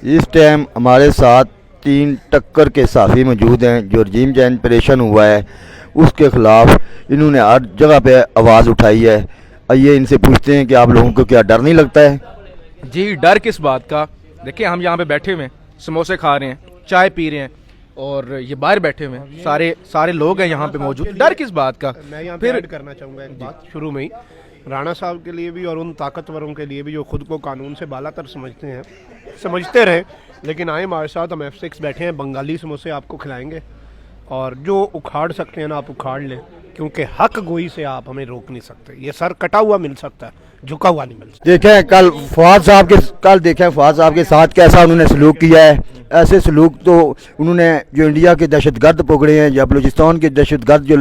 اس time ہمارے ساتھ 3 ٹکر کے صحافی موجود ہیں جو رجیم چینج پریشن ہوا ہے اس کے خلاف انہوں نے ہر جگہ پہ آواز اٹھائی ہے. آئیے ان سے پوچھتے ہیں کہ آپ لوگوں کو کیا ڈر نہیں لگتا ہے؟ جی ڈر کس بات کا؟ دیکھیں ہم یہاں پہ بیٹھے ہوئے ہیں، سموسے کھا رہے ہیں، چائے پی رہے ہیں، اور یہ باہر بیٹھے ہوئے ہیں، سارے لوگ ہیں یہاں پہ موجود. ڈر کس بات کا؟ میں یہاں پہ ایڈ کرنا چاہوں گا ایک بات شروع میں ہی. رانا صاحب کے لیے بھی اور ان طاقتوروں کے لیے بھی جو خود کو قانون سے بالا تر سمجھتے ہیں، سمجھتے رہیں، لیکن آئے ہمارے ساتھ. ہم F6 بیٹھے ہیں، بنگالی سموسے آپ کو کھلائیں گے، اور جو اکھاڑ سکتے ہیں نا آپ اکھاڑ لیں، کیونکہ حق گوئی سے آپ ہمیں روک نہیں سکتے. یہ سر کٹا ہوا مل سکتا ہے، جھکا ہوا نہیں مل سکتا. دیکھیں فواد صاحب کے ساتھ کیسا انہوں نے سلوک کیا ہے. ایسے سلوک تو انہوں نے جو انڈیا کے دہشت گرد پکڑے ہیں یا بلوچستان کے دہشت گرد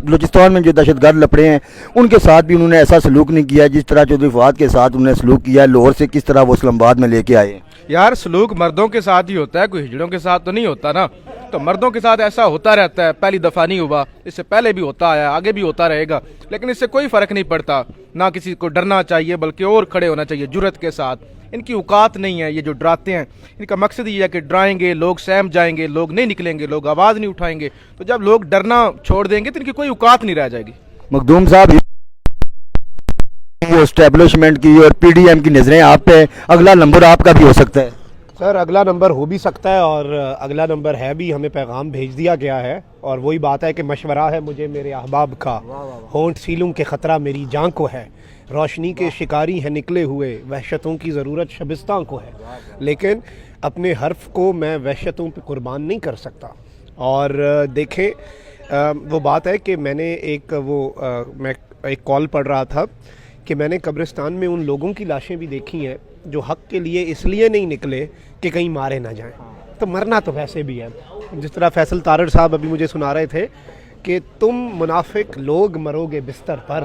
بلوچستان میں جو دہشت گرد لپڑے ہیں ان کے ساتھ بھی انہوں نے ایسا سلوک نہیں کیا جس طرح چودھری فواد کے ساتھ انہوں نے سلوک کیا ہے. لاہور سے کس طرح وہ اسلام آباد میں لے کے آئے ہیں. یار سلوک مردوں کے ساتھ ہی ہوتا ہے، کوئی ہجڑوں کے ساتھ تو نہیں ہوتا نا. تو مردوں کے ساتھ ایسا ہوتا رہتا ہے، پہلی دفعہ نہیں ہوا، اس سے پہلے بھی ہوتا آیا، آگے بھی ہوتا رہے گا. لیکن اس سے کوئی فرق نہیں پڑتا. نہ کسی کو ڈرنا چاہیے بلکہ اور کھڑے ہونا چاہیے جرأت کے ساتھ. ان کی اوقات نہیں ہے یہ جو ڈراتے ہیں. ان کا مقصد یہ ہے کہ ڈرائیں گے، لوگ سہم جائیں گے، لوگ نہیں نکلیں گے، لوگ آواز نہیں اٹھائیں گے. تو جب لوگ ڈرنا چھوڑ دیں گے تو ان کی کوئی اوقات نہیں رہ جائے گی. مخدوم صاحب وہ اسٹیبلشمنٹ کی اور پی ڈی ایم کی نظریں آپ پہ، اگلا نمبر آپ کا بھی ہو سکتا ہے. سر اگلا نمبر ہو بھی سکتا ہے، اور اگلا نمبر ہے بھی. ہمیں پیغام بھیج دیا گیا ہے، اور وہی بات ہے کہ مشورہ ہے مجھے میرے احباب کا، ہونٹ سیلوں کے خطرہ میری جان کو ہے، روشنی کے شکاری ہیں نکلے ہوئے، وحشتوں کی ضرورت شبستان کو ہے، لیکن اپنے حرف کو میں وحشتوں پہ قربان نہیں کر سکتا. اور دیکھیں وہ بات ہے کہ میں نے میں ایک کال پڑھ رہا تھا کہ میں نے قبرستان میں ان لوگوں کی لاشیں بھی دیکھی ہیں جو حق کے لیے اس لیے نہیں نکلے کہ کہیں مارے نہ جائیں. تو مرنا تو ویسے بھی ہے. جس طرح فیصل تارڑ صاحب ابھی مجھے سنا رہے تھے کہ تم منافق لوگ مرو گے بستر پر،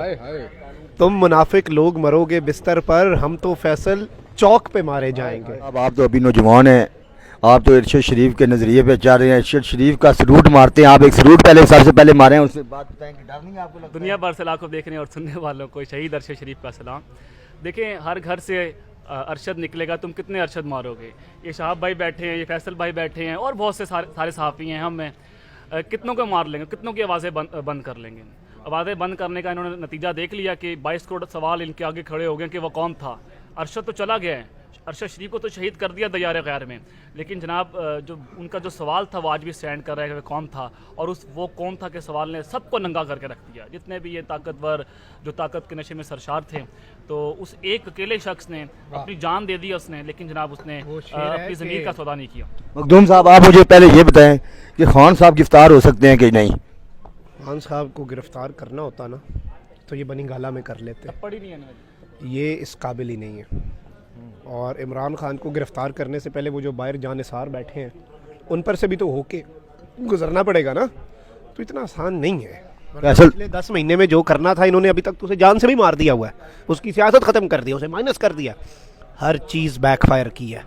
تم منافق لوگ مرو گے بستر پر، ہم تو فیصل چوک پہ مارے جائیں گے. اب آپ تو ابھی نوجوان ہیں، آپ تو ارشد شریف کے نظریے پہ چل رہے ہیں، ارشد شریف کا سلوٹ مارتے ہیں. آپ ایک سلوٹ سب سے پہلے مارے ہیں، اس سے بات بتائیں کہ ڈر نہیں آپ کو لگتا؟ دنیا بھر سے لاکھوں دیکھنے اور سننے والوں کو شہید ارشد شریف کا سلام. دیکھیں ہر گھر سے ارشد نکلے گا، تم کتنے ارشد مارو گے؟ یہ شہاب بھائی بیٹھے ہیں، یہ فیصل بھائی بیٹھے ہیں، اور بہت سے سارے صحافی ہیں. ہم کتنوں کو مار لیں گے، کتنوں کی آوازیں بند کر لیں گے؟ آوازیں بند کرنے کا انہوں نے نتیجہ دیکھ لیا کہ 22 کروڑ سوال ان کے آگے کھڑے ہو گئے کہ وہ کون تھا. ارشد تو چلا گیا ہے، ارشد شریف کو تو شہید کر دیا دیار غیر میں، لیکن جناب جو ان کا جو سوال تھا وہ آج بھی سٹینڈ کر رہا ہے کہ وہ کون تھا. اور وہ کون تھا کہ سوال نے سب کو ننگا کر کے رکھ دیا. جتنے بھی یہ طاقتور جو طاقت کے نشے میں سرشار تھے، تو اس ایک اکیلے شخص نے اپنی جان دے دی اس نے، لیکن جناب اس نے اپنی ضمیر کا سودا نہیں کیا. مخدوم صاحب آپ مجھے پہلے یہ بتائیں کہ خان صاحب گرفتار ہو سکتے ہیں کہ نہیں؟ خان صاحب کو گرفتار کرنا ہوتا نا تو یہ بنی گالا میں کر لیتے. پڑی نہیں ہے یہ اس قابل ہی نہیں ہے. اور عمران خان کو گرفتار کرنے سے پہلے وہ جو باہر جان نثار بیٹھے ہیں ان پر سے بھی تو ہو کے گزرنا پڑے گا نا. تو اتنا آسان نہیں ہے. پچھلے 10 مہینے میں جو کرنا تھا انہوں نے ابھی تک تو اسے جان سے بھی مار دیا ہوا ہے، اس کی سیاست ختم کر دی، اسے مائنس کر دیا، ہر چیز بیک فائر کی ہے.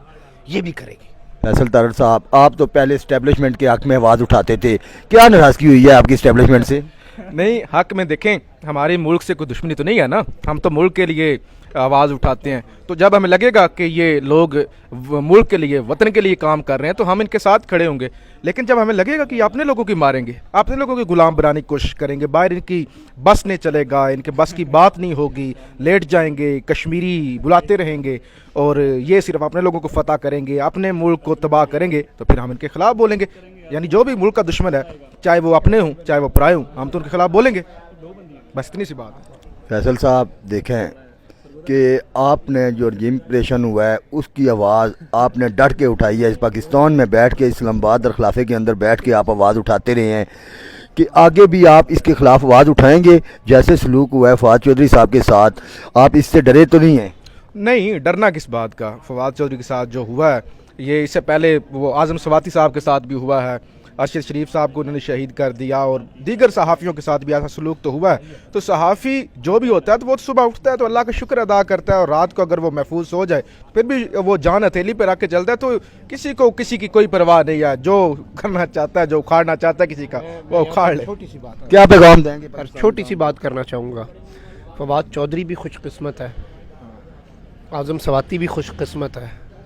یہ بھی کرے گی. فیصل تارڑ صاحب آپ تو پہلے اسٹیبلشمنٹ کے حق میں آواز اٹھاتے تھے، کیا ناراضگی ہوئی ہے آپ کی اسٹیبلشمنٹ سے؟ نہیں، حق میں دیکھیں ہمارے ملک سے کوئی دشمنی تو نہیں ہے نا. ہم تو ملک کے لیے آواز اٹھاتے ہیں. تو جب ہمیں لگے گا کہ یہ لوگ ملک کے لیے، وطن کے لیے کام کر رہے ہیں تو ہم ان کے ساتھ کھڑے ہوں گے. لیکن جب ہمیں لگے گا کہ یہ اپنے لوگوں کی ماریں گے، اپنے لوگوں کی غلام بنانے کی کوشش کریں گے، باہر ان کی بس نہیں چلے گا، ان کے بس کی بات نہیں ہوگی، لیٹ جائیں گے، کشمیری بلاتے رہیں گے اور یہ صرف اپنے لوگوں کو فتح کریں گے، اپنے ملک کو تباہ کریں گے، تو پھر ہم ان کے خلاف بولیں گے. یعنی جو بھی ملک کا دشمن ہے، چاہے وہ اپنے ہوں چاہے وہ پرائے ہوں، ہم تو ان کے خلاف بولیں گے. بس اتنی سی بات ہے. فیصل صاحب دیکھیں کہ آپ نے جو رجیم پریشن ہوا ہے اس کی آواز آپ نے ڈٹ کے اٹھائی ہے. اس پاکستان میں بیٹھ کے، اسلام آباد اور خلافے کے اندر بیٹھ کے آپ آواز اٹھاتے رہے ہیں کہ آگے بھی آپ اس کے خلاف آواز اٹھائیں گے. جیسے سلوک ہوا ہے فواد چودھری صاحب کے ساتھ، آپ اس سے ڈرے تو نہیں ہیں؟ نہیں، ڈرنا کس بات کا. فواد چودھری کے ساتھ جو ہوا ہے یہ اس سے پہلے وہ اعظم سواتی صاحب کے ساتھ بھی ہوا ہے. ارشد شریف صاحب کو انہوں نے شہید کر دیا، اور دیگر صحافیوں کے ساتھ بھی ایسا سلوک تو ہوا ہے. تو صحافی جو بھی ہوتا ہے تو وہ صبح اٹھتا ہے تو اللہ کا شکر ادا کرتا ہے، اور رات کو اگر وہ محفوظ ہو جائے پھر بھی وہ جان ہتھیلی پہ رکھ کے چلتا ہے. تو کسی کی کوئی پرواہ نہیں ہے. جو کرنا چاہتا ہے، جو اکھاڑنا چاہتا ہے کسی کا، وہ اکھاڑ لے. چھوٹی سی بات کیا پیغام دیں گے؟ چھوٹی سی بات کرنا چاہوں گا. فواد چودھری بھی خوش قسمت ہے، اعظم سواتی بھی خوش قسمت ہے،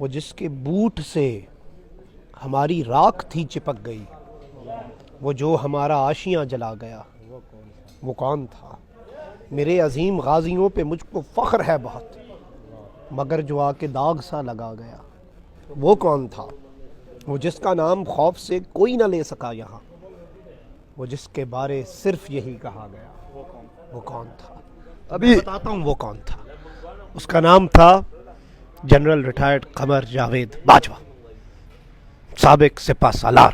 وہ جس کے بوٹ سے ہماری راکھ تھی چپک گئی، وہ جو ہمارا آشیاں جلا گیا، وہ کون تھا؟ میرے عظیم غازیوں پہ مجھ کو فخر ہے بہت، مگر جو آ کے داغ سا لگا گیا، وہ کون تھا؟ وہ جس کا نام خوف سے کوئی نہ لے سکا یہاں، وہ جس کے بارے صرف یہی کہا گیا، وہ کون تھا؟ ابھی بتاتا ہوں وہ کون تھا۔ اس کا نام تھا جنرل ریٹائرڈ قمر جاوید باجوہ، سابق سپہ سالار۔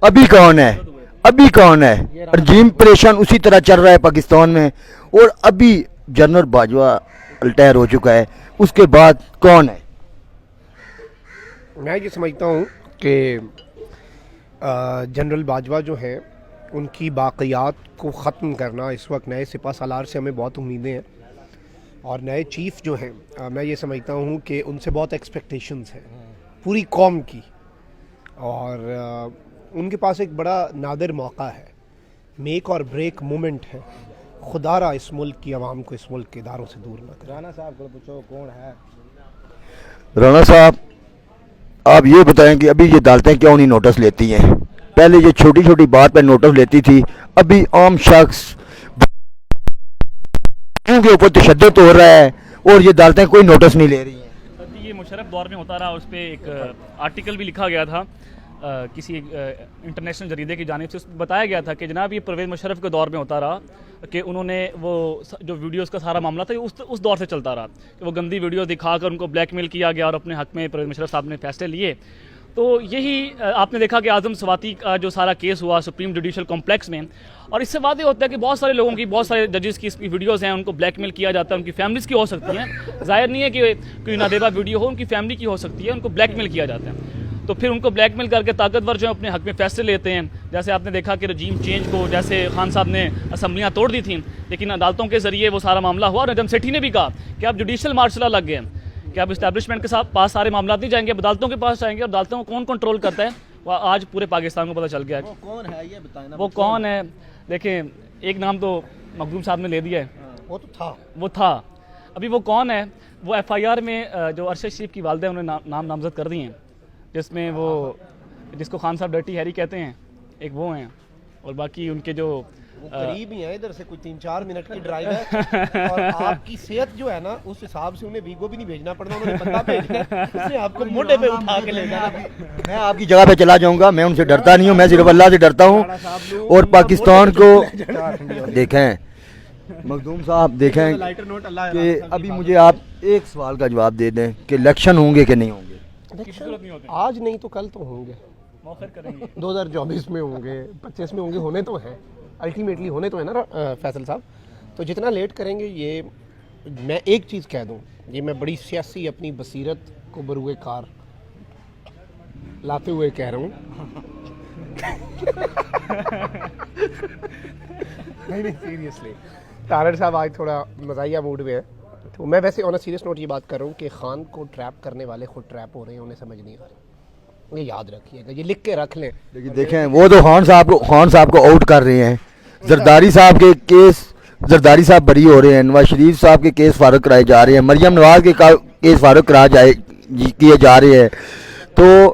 ابھی کون ہے؟ ابھی کون ہے؟ رجیم پریشان اسی طرح چل رہا ہے پاکستان میں، اور ابھی جنرل باجوہ ریٹائر ہو چکا ہے، اس کے بعد کون ہے؟ میں یہ سمجھتا ہوں کہ جنرل باجوہ جو ہیں ان کی باقیات کو ختم کرنا، اس وقت نئے سپہ سالار سے ہمیں بہت امیدیں ہیں، اور نئے چیف جو ہیں میں یہ سمجھتا ہوں کہ ان سے بہت ایکسپیکٹیشنز ہیں پوری قوم کی، اور ان کے پاس ایک بڑا نادر موقع ہے، میک اور بریک مومنٹ ہے۔ خدا را اس ملک کی عوام کو اس ملک کے اداروں سے دور نہ کرے۔ رانا صاحب کو پوچھو کون ہے؟ رانا صاحب آپ یہ بتائیں کہ ابھی یہ عدالتیں کیوں نہیں نوٹس لیتی ہیں؟ پہلے یہ چھوٹی چھوٹی بات پہ نوٹس لیتی تھی، ابھی عام شخص کے اوپر تشدد ہو رہا ہے اور یہ عدالتیں کوئی نوٹس نہیں لے رہی ہیں۔ یہ مشرف دور میں ہوتا رہا، اس پہ ایک آرٹیکل بھی لکھا گیا تھا کسی انٹرنیشنل جریدے کی جانب سے، اس میں بتایا گیا تھا کہ جناب یہ پرویز مشرف کے دور میں ہوتا رہا کہ انہوں نے وہ جو ویڈیوز کا سارا معاملہ تھا اس دور سے چلتا رہا کہ وہ گندی ویڈیوز دکھا کر ان کو بلیک میل کیا گیا اور اپنے حق میں پرویز مشرف صاحب نے فیصلے لیے۔ تو یہی آپ نے دیکھا کہ اعظم سواتی کا جو سارا کیس ہوا سپریم جوڈیشل کمپلیکس میں، اور اس سے واضح ہوتا ہے کہ بہت سارے لوگوں کی، بہت سارے ججز کی اس کی ویڈیوز ہیں، ان کو بلیک میل کیا جاتا ہے، ان کی فیملیز کی ہو سکتی ہیں، ظاہر نہیں ہے کہ کوئی نادیبہ ویڈیو ہو، ان کی فیملی کی ہو سکتی ہے، ان کو بلیک میل کیا جاتا ہے، تو پھر ان کو بلیک میل کر کے طاقتور جو اپنے حق میں فیصلے لیتے ہیں۔ جیسے آپ نے دیکھا کہ رجیم چینج کو، جیسے خان صاحب نے اسمبلیاں توڑ دی تھیں، لیکن عدالتوں کے ذریعے وہ سارا معاملہ ہوا، اور نجم سیٹھی نے بھی کہا کہ اب جوڈیشل مارشل لا لگ گئے ہیں کہ اب اسٹیبلشمنٹ کے ساتھ پاس سارے معاملات نہیں جائیں گے، اب عدالتوں کے پاس جائیں گے، اور عدالتوں کو کون کنٹرول کرتا ہے وہ آج پورے پاکستان کو پتہ چل گیا ہے۔ وہ کون ہے یہ بتائیں نا۔ وہ کون ہے؟ دیکھیں ایک نام تو مخدوم صاحب نے لے دیا ہے، وہ تو تھا، وہ تھا، ابھی وہ کون ہے؟ وہ ایف آئی آر میں جو ارشد شریف کی والدہ انہوں نے نام نامزد کر دی ہیں، جس میں وہ جس کو خان صاحب ڈرٹی ہیری کہتے ہیں، ایک وہ ہیں، اور باقی ان کے جو وہ قریب ہی ہیں، ادھر سے کوئی 3-4 منٹ کی ڈرائیو ہے، اور آپ کی صحت جو ہے نا اس حساب سے انہیں ویگو بھی نہیں بھیجنا پڑنا، انہوں نے بندہ بھیجنا ہے، اس نے آپ کو موڈے پہ اٹھا کے لے جانا۔ میں آپ کی جگہ پہ چلا جاؤں گا، میں ان سے ڈرتا نہیں ہوں، میں صرف اللہ سے ڈرتا ہوں، اور پاکستان کو دیکھیں مخدوم صاحب دیکھیں کہ ابھی مجھے آپ ایک سوال کا جواب دے دیں کہ الیکشن ہوں گے کہ نہیں ہوں گے؟ آج نہیں تو کل تو ہوں گے، 2024 میں ہوں گے، 25 میں ہوں گے، ہونے تو ہیں، الٹیمیٹلی ہونے تو ہے نا فیصل صاحب۔ تو جتنا لیٹ کریں گے، یہ میں ایک چیز کہہ دوں، یہ میں بڑی سیاسی اپنی بصیرت کو بروئے کار لاتے ہوئے کہہ رہا ہوں، نہیں سیریسلی، طاہر صاحب آج تھوڑا مزاحیہ موڈ میں ہے، تو میں ویسے آن اے سیریس نوٹ یہ بات کر رہا ہوں کہ خان کو ٹریپ کرنے والے خود ٹریپ ہو رہے ہیں، انہیں سمجھ نہیں آ رہی، یہ یاد رکھیے گا، یہ لکھ کے رکھ لیں۔ لیکن دیکھیں وہ تو خان صاحب کو آؤٹ کر رہے ہیں، زرداری صاحب کے کیس، زرداری صاحب بری ہو رہے ہیں، نواز شریف صاحب کے کیس فارغ کرائے جا رہے ہیں، مریم نواز کے کیس فارغ کیے جا رہے ہیں، تو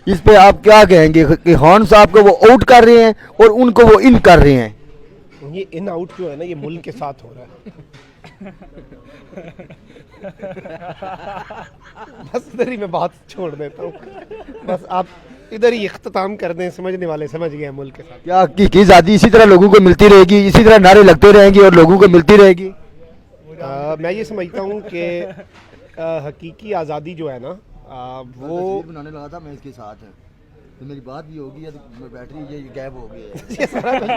اس پہ آپ کیا کہیں گے کہ خان صاحب کو وہ آؤٹ کر رہے ہیں اور ان کو وہ ان کر رہے ہیں؟ یہ ان آؤٹ جو ہے نا، یہ ملک کے ساتھ ہو رہا ہے، بس ادھر ہی میں بات چھوڑ دیتا ہوں، بس آپ ادھر ہی اختتام کر دیں، سمجھنے والے سمجھ گئے ہیں ملک کے ساتھ۔ کیا کی آزادی اسی طرح لوگوں کو ملتی رہے گی، اسی طرح نعرے لگتے رہیں گے اور لوگوں کو ملتی رہے گی؟ میں یہ سمجھتا ہوں کہ حقیقی آزادی جو ہے نا وہ بنانے لگا تھا، میں اس کے ساتھ ہے، تو میری بات بھی ہوگی، بیٹری یہ غائب ہو گئی ہے۔ یہ سارا کچھ